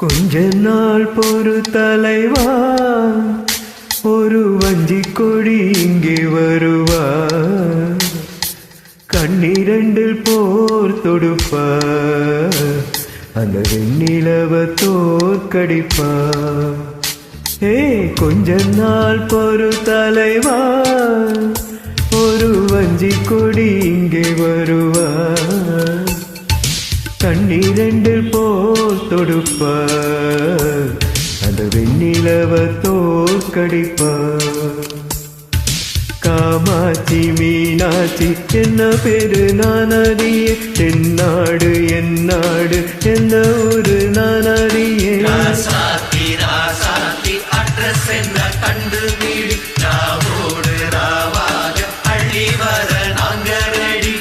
கொஞ்ச நாள் பொறு தலைவா, ஒரு வஞ்சி கொடி இங்கே வருவா, கண்ணிரண்டில் போர் தொடுப்பா, அந்த வெண்ணிலவ தோற்கடிப்பா. கொஞ்ச நாள் பொறு தலைவா, ஒரு வஞ்சி கொடி இங்கே வருவா, கண்ணிரண்டில் போர் தொடுப்பா, அந்த வெண்ணிலவ தோற்கடிப்பா. காமாட்சி மீனாட்சி என்ன பேரு நானறியே, தென்னாடு என் நாடு என்ன ஊரு நானறியே. அட்ரஸ் என்ன கண்டு வீடு, ராவோடு ராவாக அள்ளி வர நாங்க ரெடி.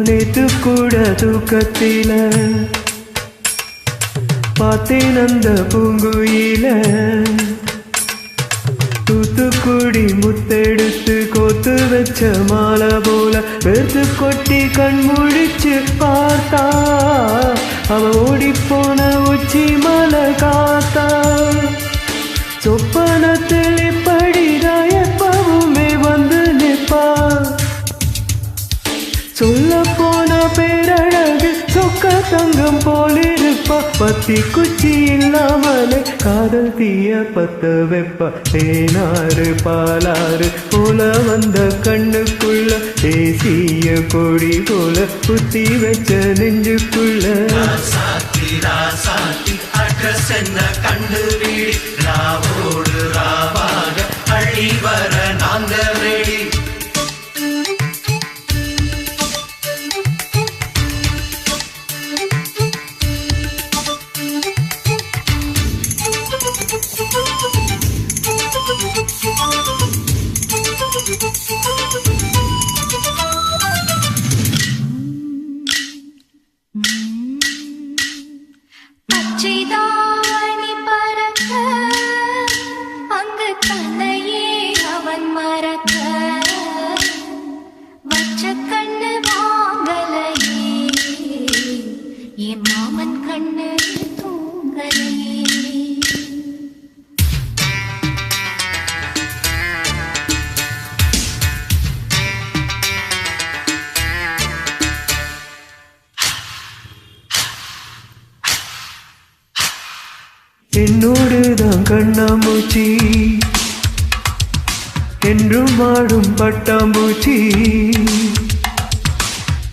நேத்து கூட தூக்கத்தில பார்த்தேன் அந்த பூங்குயில, தூத்துக்குடி முத்தெடுத்து கோத்து வச்ச மாலை போல வெறுத்து கொட்டி கண் முழிச்சு பார்த்தா, அவ ஓடிப்போன உச்சி மலை காத்தா. சொப்பனத்தில் இப்படிதான் எப்பவுமே வந்து நிற்பா, சொல்ல போன பேரழகு சொக்க தங்கம் போலிருப்பா. பத்தி குச்சி இல்லாமலே காதல் தீய பத்த வைப்பா. தேனாறு பாலாறு போல வந்த கண்ணுக்குள்ள, தேசிய கொடி போல குத்தி வச்ச நெஞ்சுக்குள்ள. அட்ரஸ் என்ன கண்டு வீடு, ராவோடு ராவாக அள்ளி வர நாங்க ரெடி. பச்சைதாணி பறக்க அங்கு தன்னையே அவன் மறக்க, வச்ச கண்ணு வாங்கலையே என் மாமன் கண்ணு தூங்கலையே. என்னோடுதான் கண்ணாமூச்சி என்றும் ஆடும் பட்டாம்பூச்சி,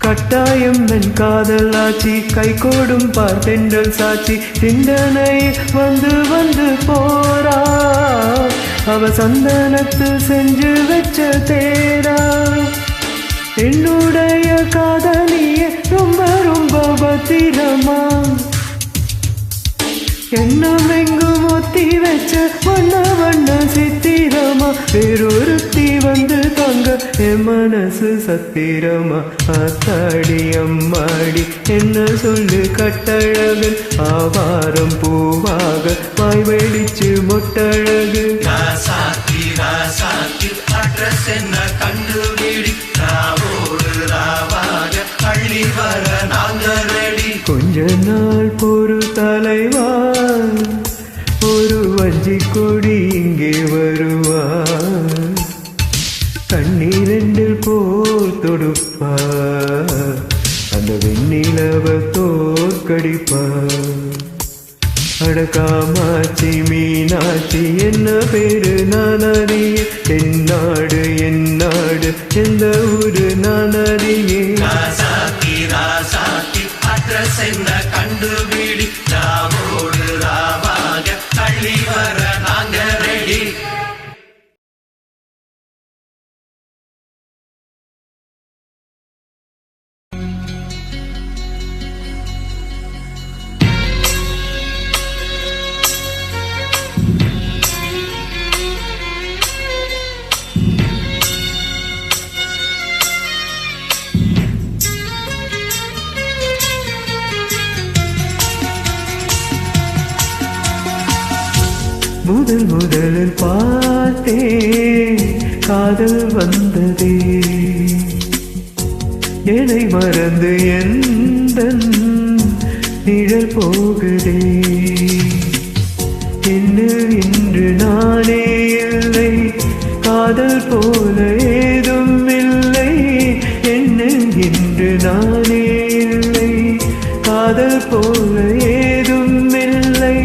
கட்டாயம் என் காதல் ஆச்சி, கை கோடும் பார்த்தென்றல் சாட்சி. சிந்தனை வந்து வந்து போரா, அவ சந்தனத்து செஞ்சு வச்ச தேரா. என்னுடைய காதலியே ரொம்ப ரொம்ப பத்திரமா, எண்ணம் எங்கும் ஒத்தி வச்ச வண்ண வண்ண சித்திரமா. வேறொருத்தி வந்து தங்க என் மனசு சத்திரமா. ஆத்தாடி அம்மாடி என்ன சொல்லு கட்டழகு, ஆவாரம் பூவாக வாய் வெளிச்சு மொட்டழகு. அட்ரஸ் என்ன கண்டு வீடு, ராவோடு ராவாக அள்ளி வர நாங்க ரெடி. கொஞ்ச நாள் பொறு தலைவா, ஒரு வஞ்சி கொடி இங்கே வருவா, கண்ணீரெண்டில் போர் தொடுப்பா, அந்த வெண்ணிலவ தோற்கடிப்பா. அட காமாட்சி மீனாட்சி என்ன பேரு நானறியே, தென்னாடு என் நாடு எந்த ஊரு நானறியே. அட்ரஸ் என்ன கண்டு வீடு, ராவோடு ராவாக அள்ளி வர நாங்க ரெடி. முதலில் பார்த்தே காதல் வந்ததே என்னை மறந்து எந்தன் நிழல் போகுதே என்ன இன்று நானே இல்லை காதல் போல ஏதும் இல்லை என்ன இன்று நானே இல்லை காதல் போல ஏதும் இல்லை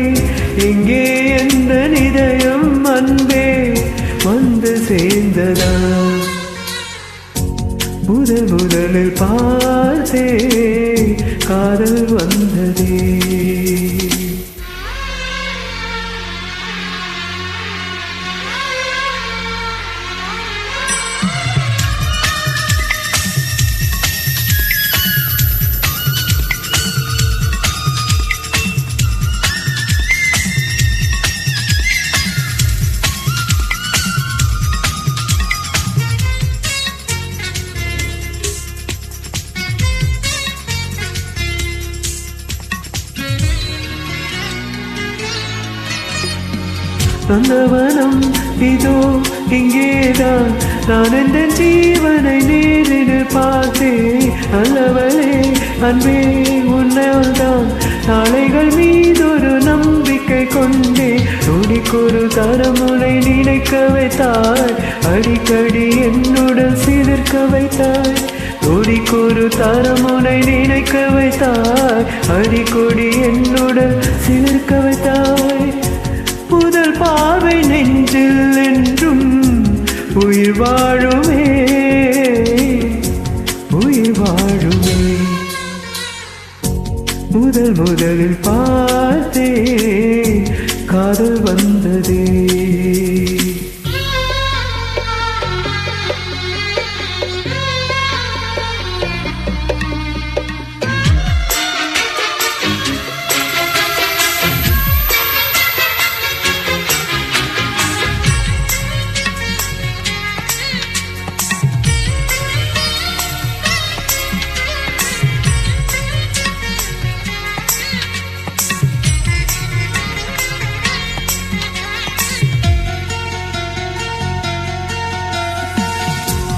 எங்கே எந்த இதயம் அன்பே வந்து சேர்ந்ததா முதலில் பார்த்தே காதல் வந்ததே நந்தவனம் இதோ இங்கேதான் நான் எந்த ஜீவனை நேரில் பார்த்தேன் நல்லவளே அன்பே உன்னால் நாளைகள் மீதொரு நம்பிக்கை கொண்டே நொடிக்கொரு தரமுனை நினைக்க வைத்தாய் அடிக்கடி என்னுடன் சிலிர்க்க வைத்தாய் நொடிக்கொரு தரமுனை நினைக்க வைத்தாய் அடிக்கடி என்னுடன் சிலிர்க்க வைத்தாய் முதல் பார்வை நெஞ்சில் என்றும் உயிர் வாழுமே உயிர் வாழுமே முதலில் பார்த்தே காதல் வந்ததே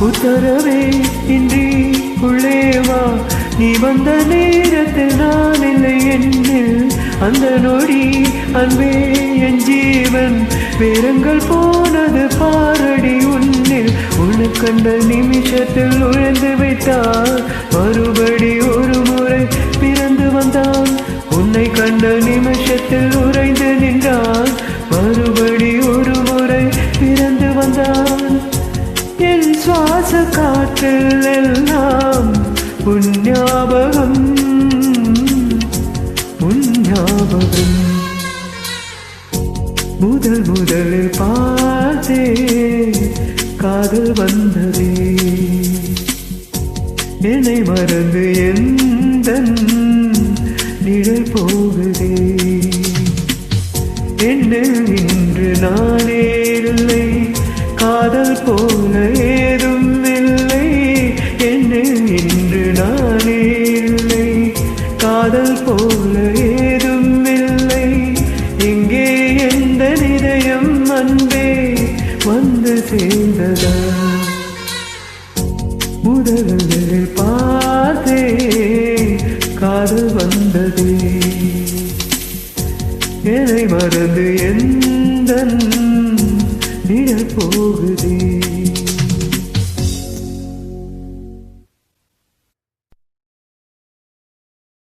உத்தரவே இன்றி உள்ளே வா நீ வந்த நேரத்தில் நான் இல்லை என்னில் அந்த நொடி அன்பே என் ஜீவன் வேரங்கள் போனது பாரடி உன்னில் உன்னை கண்ட நிமிஷத்தில் உழைந்து வைத்தார் மறுபடி ஒரு முறை பிறந்து வந்தான் உன்னை கண்ட நிமிஷத்தில் உறைந்து நின்றான் மறுபடி ஒரு முறை பிறந்து வந்தான் என் சுவாச காற்றில் எல்லாம் உன் ஞாபகம் முதலில் பார்த்தே காதல் வந்ததே என்னை மறந்து எந்தன் நிழல் போகுதே என்ன இன்று நானே இல்லை காதல் போல ஏதும் இல்லை என்ன இன்று நானே இல்லை காதல் போல ஏதும் இல்லை எங்கே எந்த இதயம் அன்பே வந்து சேர்ந்ததா முதலில் பார்த்தே காதல் வந்ததே என்னை மறந்து எந்தன் நிழல் போகுதே